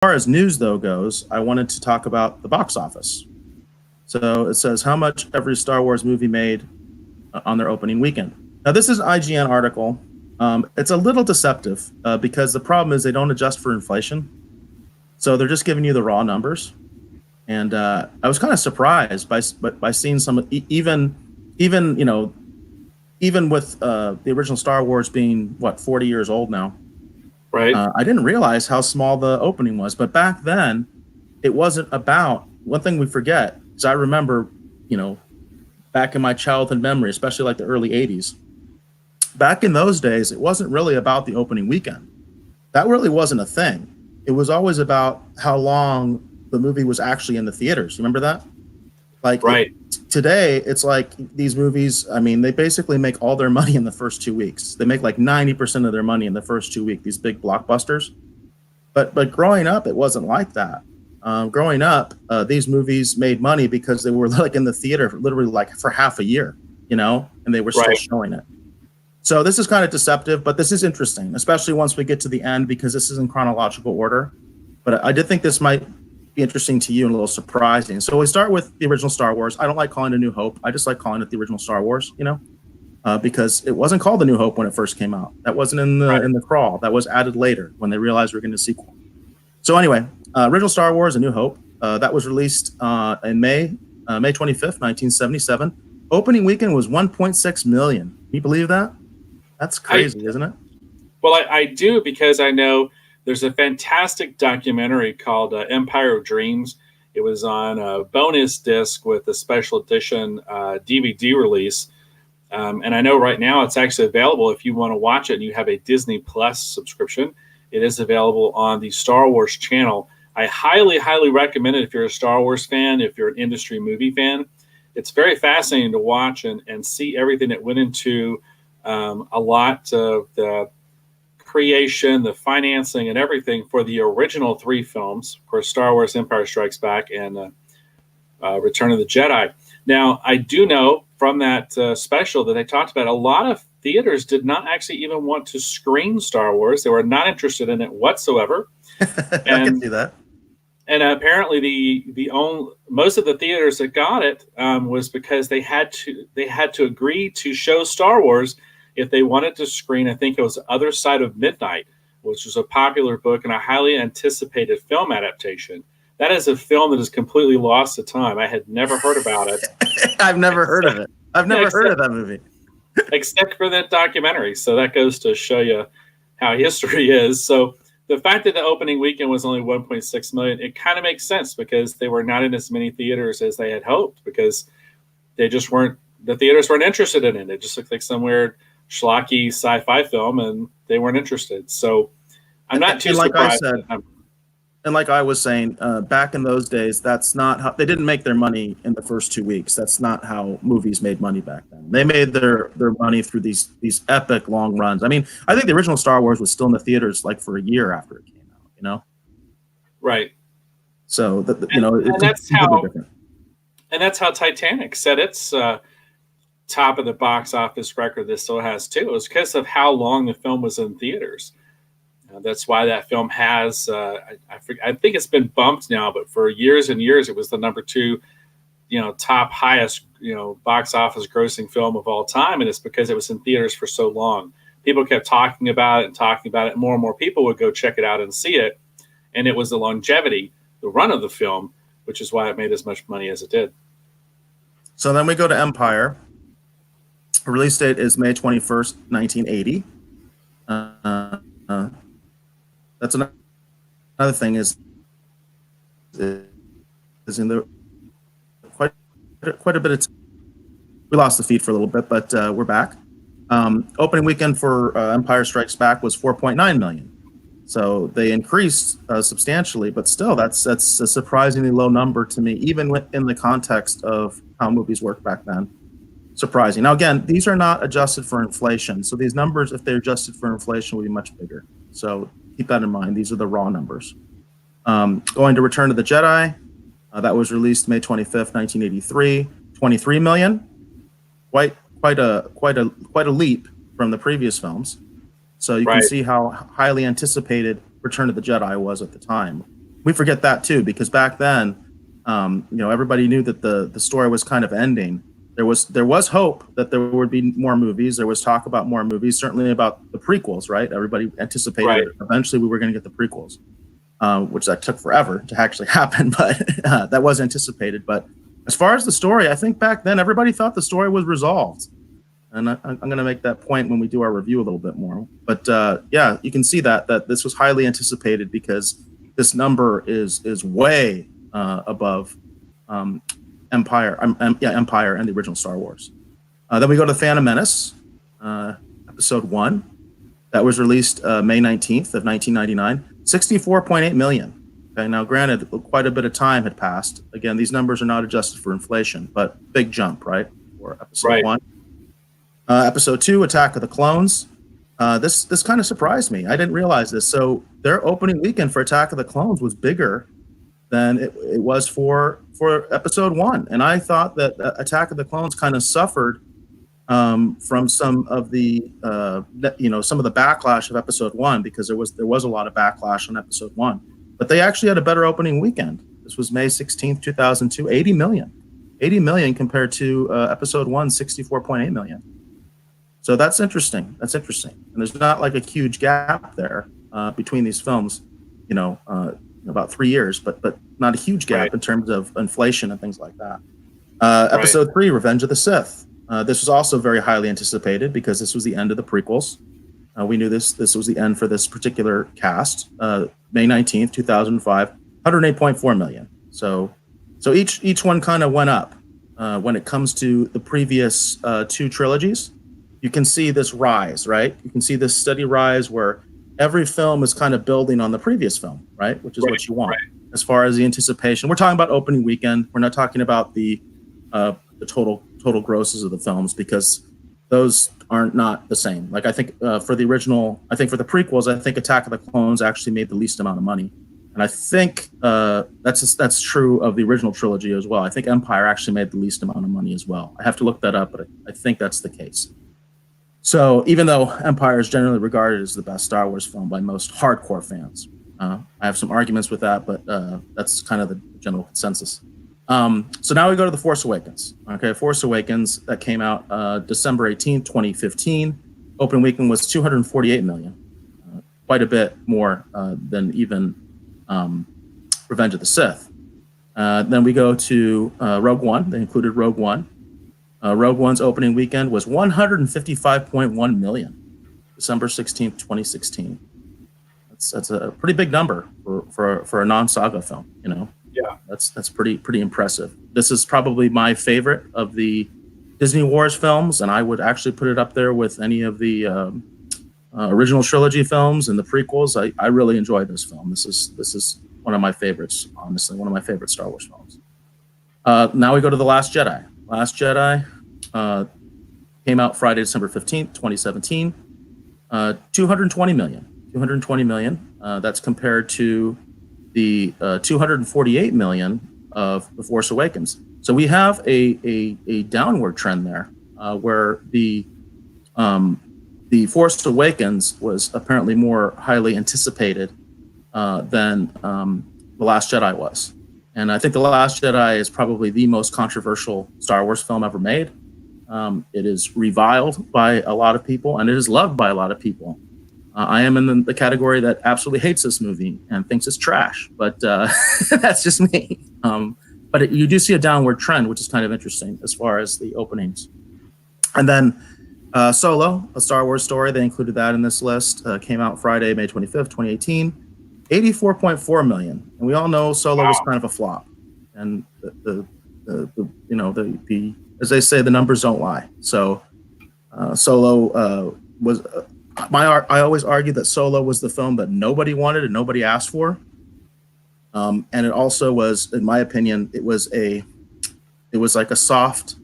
far as news though goes, I wanted to talk about the box office. So it says how much every Star Wars movie made on their opening weekend. Now this is an IGN article. It's a little deceptive because the problem is they don't adjust for inflation, so they're just giving you the raw numbers. And I was kind of surprised by seeing some even even with the original Star Wars being 40 years old now. Right. I didn't realize how small the opening was, but back then it wasn't about one thing we forget is I remember, back in my childhood memory, especially like the early 80s, back in those days, it wasn't really about the opening weekend. That really wasn't a thing. It was always about how long the movie was actually in the theaters. You remember that? Like right. Today, it's like these movies, I mean, they basically make all their money in the first 2 weeks. They make like 90% of their money in the first 2 weeks, these big blockbusters. But growing up, it wasn't like that. Growing up, these movies made money because they were like in the theater literally like for half a year, and they were still showing it. So this is kind of deceptive, but this is interesting, especially once we get to the end because this is in chronological order. But I did think this might be interesting to you and a little surprising. So we start with the original Star Wars. I don't like calling it A New Hope. I just like calling it the original Star Wars, because it wasn't called The New Hope when it first came out. That wasn't in the crawl. That was added later when they realized we were getting a sequel. So anyway, original Star Wars, A New Hope, that was released in May 25th, 1977. Opening weekend was 1.6 million. Can you believe that? That's crazy, isn't it? Well, I do, because I know there's a fantastic documentary called Empire of Dreams. It was on a bonus disc with a special edition DVD release. And I know right now it's actually available if you want to watch it and you have a Disney Plus subscription. It is available on the Star Wars channel. I highly, highly recommend it if you're a Star Wars fan, if you're an industry movie fan. It's very fascinating to watch and see everything that went into a lot of the creation, the financing, and everything for the original three films. Of course, Star Wars Empire Strikes Back and Return of the Jedi. Now, I do know from that special that they talked about a lot of theaters did not actually even want to screen Star Wars. They were not interested in it whatsoever. I can see that. And apparently, most of the theaters that got it was because they had to agree to show Star Wars if they wanted to screen. I think it was Other Side of Midnight, which was a popular book and a highly anticipated film adaptation. That is a film that has completely lost to time. I had never heard about it. I've never heard of it. I've never heard of that movie. Except for that documentary. So that goes to show you how history is. So the fact that the opening weekend was only 1.6 million, it kind of makes sense because they were not in as many theaters as they had hoped, because the theaters weren't interested in it. It just looked like some weird schlocky sci-fi film and they weren't interested. So I'm not too surprised. And like I was saying, back in those days, that's not how they didn't make their money in the first 2 weeks. That's not how movies made money back then. They made their money through these epic long runs. I mean, I think the original Star Wars was still in the theaters like for a year after it came out, Right. So and that's how Titanic set its top of the box office record that still has too. It was because of how long the film was in theaters. That's why that film has, I think it's been bumped now, but for years and years, it was the number 2, top highest, box office grossing film of all time. And it's because it was in theaters for so long. People kept talking about it. More and more people would go check it out and see it. And it was the longevity, the run of the film, which is why it made as much money as it did. So then we go to Empire. Release date is May 21st, 1980. That's another thing is in the quite a bit of time. We lost the feed for a little bit, but we're back. Opening weekend for Empire Strikes Back was 4.9 million. So they increased substantially, but still that's a surprisingly low number to me, even within the context of how movies worked back then. Surprising. Now, again, these are not adjusted for inflation. So these numbers, if they're adjusted for inflation, will be much bigger. So keep that in mind. These are the raw numbers. Going to Return of the Jedi, that was released May 25th, 1983, 23 million. Quite a leap from the previous films. So you can see how highly anticipated Return of the Jedi was at the time. we forget that too, because back then, everybody knew that the story was kind of ending. There was hope that there would be more movies. There was talk about more movies, certainly about the prequels, right? Everybody anticipated Right. that eventually we were going to get the prequels, which that took forever to actually happen, but that was anticipated. But as far as the story, I think back then everybody thought the story was resolved. And I'm going to make that point when we do our review a little bit more. But yeah, you can see that this was highly anticipated because this number is way above Empire and the original Star Wars. Then we go to Phantom Menace, Episode 1. That was released May 19th of 1999. 64.8 million. Okay, now granted, quite a bit of time had passed. Again, these numbers are not adjusted for inflation, but big jump, right? For Episode 1. Episode 2, Attack of the Clones. This kind of surprised me. I didn't realize this. So their opening weekend for Attack of the Clones was bigger than it was for Episode 1. And I thought that Attack of the Clones kind of suffered from some of the backlash of Episode 1, because there was a lot of backlash on Episode 1. But they actually had a better opening weekend. This was May 16th, 2002, 80 million. 80 million compared to Episode 1, 64.8 million. So that's interesting. And there's not like a huge gap there between these films, about 3 years, but not a huge gap in terms of inflation and things like that. Episode 3, Revenge of the Sith. This was also very highly anticipated because this was the end of the prequels. We knew this was the end for this particular cast. May 19th, 2005, 108.4 million. So each one kind of went up. When it comes to the previous two trilogies, you can see this rise, right? You can see this steady rise where every film is kind of building on the previous film, right? Which is what you want. As far as the anticipation, we're talking about opening weekend. We're not talking about the total grosses of the films, because those aren't not the same. Like I think for the prequels, I think Attack of the Clones actually made the least amount of money. And I think that's true of the original trilogy as well. I think Empire actually made the least amount of money as well. I have to look that up, but I think that's the case. So even though Empire is generally regarded as the best Star Wars film by most hardcore fans, I have some arguments with that, but that's kind of the general consensus. So now we go to The Force Awakens. Okay, Force Awakens, that came out December 18th, 2015. Opening weekend was 248 million. Quite a bit more than even Revenge of the Sith. Then we go to Rogue One. They included Rogue One. Rogue One's opening weekend was 155.1 million, December 16th, 2016. That's a pretty big number for a non-saga film, Yeah, that's pretty impressive. This is probably my favorite of the Disney Wars films, and I would actually put it up there with any of the original trilogy films and the prequels. I really enjoyed this film. This is one of my favorites, honestly, one of my favorite Star Wars films. Now we go to The Last Jedi. Last Jedi came out Friday, December 15th, 2017. 220 million. 220 million. That's compared to the 248 million of The Force Awakens. So we have a downward trend there, where the Force Awakens was apparently more highly anticipated than The Last Jedi was. And I think The Last Jedi is probably the most controversial Star Wars film ever made. It is reviled by a lot of people, and it is loved by a lot of people. I am in the category that absolutely hates this movie and thinks it's trash, but that's just me. But you do see a downward trend, which is kind of interesting as far as the openings. And then Solo, A Star Wars Story, they included that in this list. Came out Friday, May 25th, 2018. 84.4 million, and we all know Solo was kind of a flop. And the as they say, the numbers don't lie. So Solo was I always argue that Solo was the film that nobody wanted and nobody asked for. And it also was, in my opinion, it was like a soft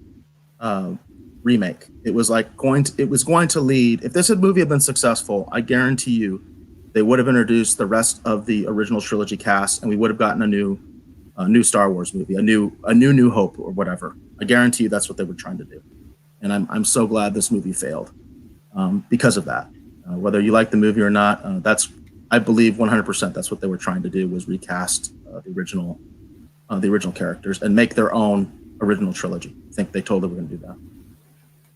remake. It was going to lead. If this movie had been successful, I guarantee you, they would have introduced the rest of the original trilogy cast, and we would have gotten a new Star Wars movie, a new Hope or whatever. I guarantee you that's what they were trying to do, and I'm so glad this movie failed because of that. Whether you like the movie or not, that's I believe 100% that's what they were trying to do, was recast the original characters and make their own original trilogy. I think they totally were going to do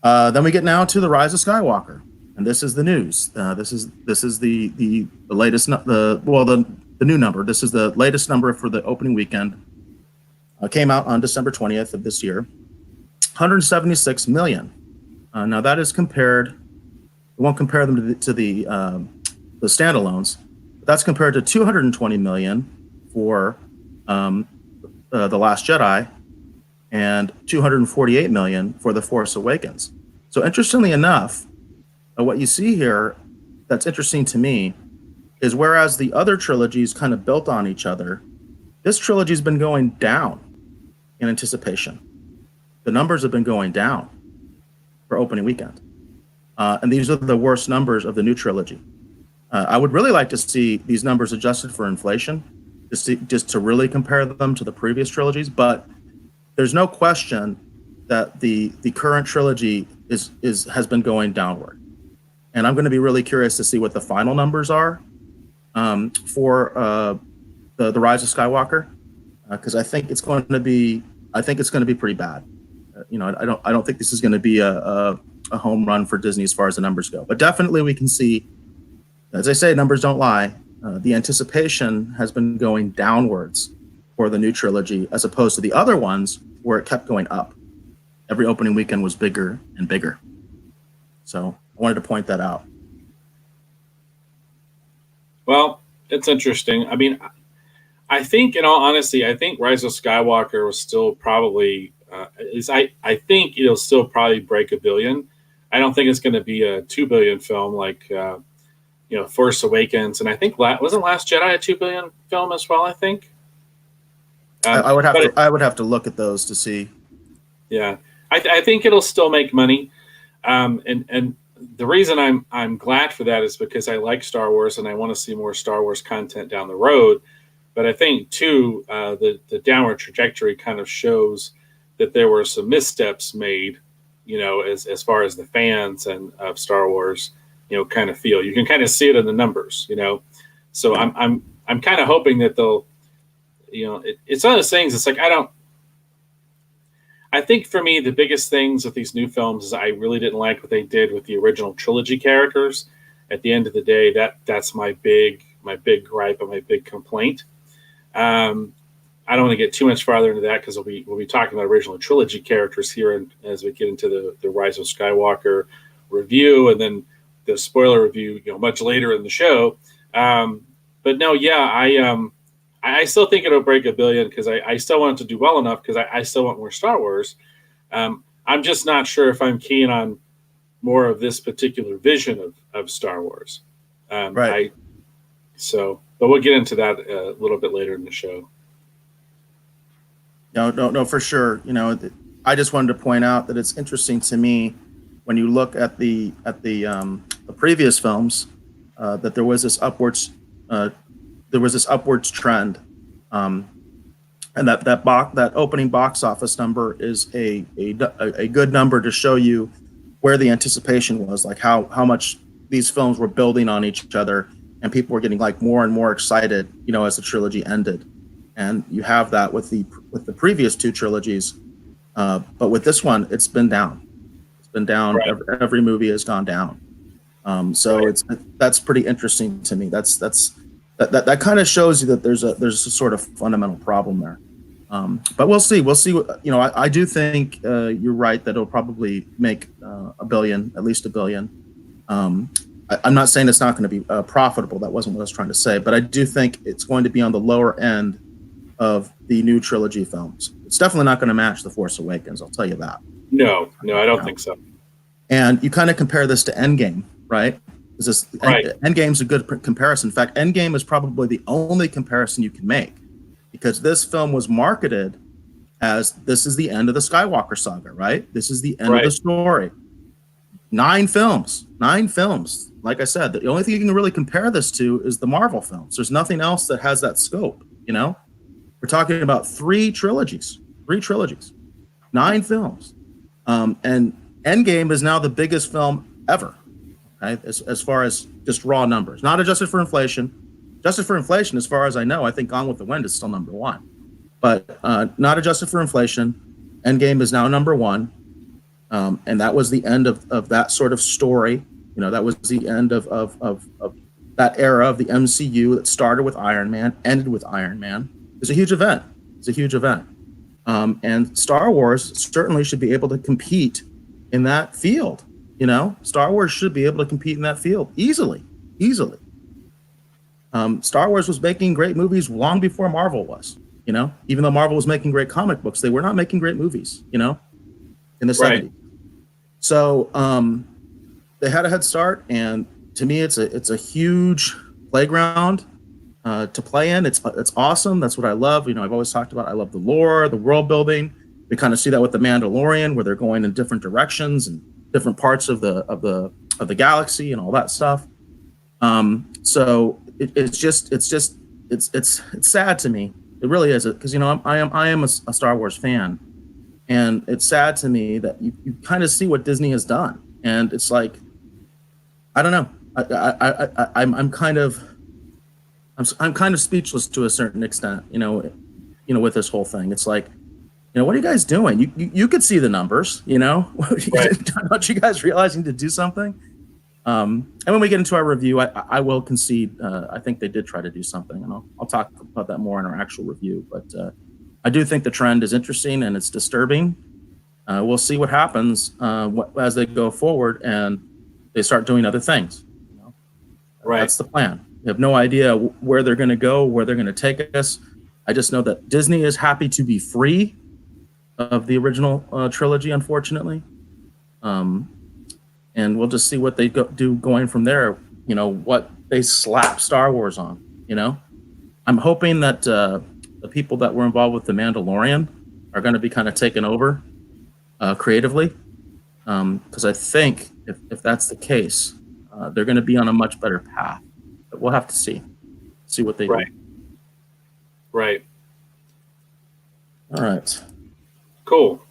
that. Then we get now to The Rise of Skywalker, and this is the news. This is the latest, the new number. This is the latest number for the opening weekend. Came out on December 20th of this year. 176 million. Now that is compared. We won't compare them to the standalones. But that's compared to 220 million for The Last Jedi, and 248 million for The Force Awakens. So interestingly enough, what you see here that's interesting to me is, whereas the other trilogies kind of built on each other, this trilogy has been going down in anticipation. The numbers have been going down for opening weekend. And these are the worst numbers of the new trilogy. I would really like to see these numbers adjusted for inflation, just to really compare them to the previous trilogies. But there's no question that the current trilogy has been going downward. And I'm going to be really curious to see what the final numbers are for the Rise of Skywalker, because I think it's going to be pretty bad. I don't think this is going to be a home run for Disney as far as the numbers go. But definitely we can see, as I say, numbers don't lie. The anticipation has been going downwards for the new trilogy, as opposed to the other ones where it kept going up. Every opening weekend was bigger and bigger. So I wanted to point that out. Well, it's interesting. I mean, I think, in all honesty, I think Rise of Skywalker was still probably, I think it'll still probably break $1 billion. I don't think it's going to be a $2 billion film like, Force Awakens. And I think, wasn't Last Jedi a $2 billion film as well, I think? I would have to look at those to see. Yeah, I think it'll still make money. And the reason I'm glad for that is because I like Star Wars and I want to see more Star Wars content down the road. But I think too, the downward trajectory kind of shows that there were some missteps made, as far as the fans and of Star Wars, kind of feel. You can kind of see it in the numbers, So I'm kind of hoping that they'll, it's one of those things. It's like I think for me, the biggest things with these new films is I really didn't like what they did with the original trilogy characters. At the end of the day, that's my big gripe and my big complaint. I don't want to get too much farther into that because we'll be talking about original trilogy characters here as we get into the Rise of Skywalker review, and then the spoiler review, much later in the show. But no, yeah, I still think it'll break $1 billion because I still want it to do well enough because I still want more Star Wars. I'm just not sure if I'm keen on more of this particular vision of Star Wars. Right. But we'll get into that a little bit later in the show. No, for sure. I just wanted to point out that it's interesting to me when you look at the previous films that there was this upwards trend, and that opening box office number is a good number to show you where the anticipation was, like how much these films were building on each other, and people were getting like more and more excited, as the trilogy ended. And you have that with the previous two trilogies, but with this one, it's been down. It's been down. Right. Every movie has gone down. Right. That's pretty interesting to me. That kind of shows you that there's a sort of fundamental problem there. But we'll see. I do think you're right that it'll probably make $1 billion, at least $1 billion. I'm not saying it's not going to be profitable. That wasn't what I was trying to say. But I do think it's going to be on the lower end of the new trilogy films. It's definitely not going to match The Force Awakens. I'll tell you that. No, I don't think so. And you kind of compare this to Endgame, right? Right. Endgame's a good comparison. In fact, Endgame is probably the only comparison you can make, because this film was marketed as this is the end of the Skywalker saga, right? This is the end of the story. 9 films. Like I said, the only thing you can really compare this to is the Marvel films. There's nothing else that has that scope, We're talking about 3 trilogies, 9 films. And Endgame is now the biggest film ever, right? As far as just raw numbers, not adjusted for inflation. Adjusted for inflation, as far as I know, I think Gone with the Wind is still number one, but not adjusted for inflation. Endgame is now number one, and that was the end of that sort of story. That was the end of that era of the MCU that started with Iron Man, ended with Iron Man. It's a huge event. It's a huge event. And Star Wars certainly should be able to compete in that field. Star Wars should be able to compete in that field easily. Star Wars was making great movies long before Marvel was. Even though Marvel was making great comic books, they were not making great movies. In the 70s. So they had a head start, and to me, it's a huge playground to play in. It's awesome. That's what I love. I've always talked about. I love the lore, the world building. We kind of see that with the Mandalorian, where they're going in different directions and different parts of the galaxy and all that stuff. So it's sad to me. It really is, because I am a Star Wars fan, and it's sad to me that you kind of see what Disney has done, and it's like, I don't know. I'm kind of speechless to a certain extent. With this whole thing, it's like, what are you guys doing? You could see the numbers. Right. Don't you guys realizing to do something? And when we get into our review, I will concede. I think they did try to do something, and I'll talk about that more in our actual review. But I do think the trend is interesting and it's disturbing. We'll see what happens as they go forward and they start doing other things. Right. That's the plan. We have no idea where they're going to go, where they're going to take us. I just know that Disney is happy to be free of the original trilogy, unfortunately. And we'll just see what they do going from there. What they slap Star Wars on. I'm hoping that the people that were involved with The Mandalorian are going to be kind of taken over creatively, because I think if that's the case, they're going to be on a much better path. But we'll have to see what they do. Right. All right. Cool.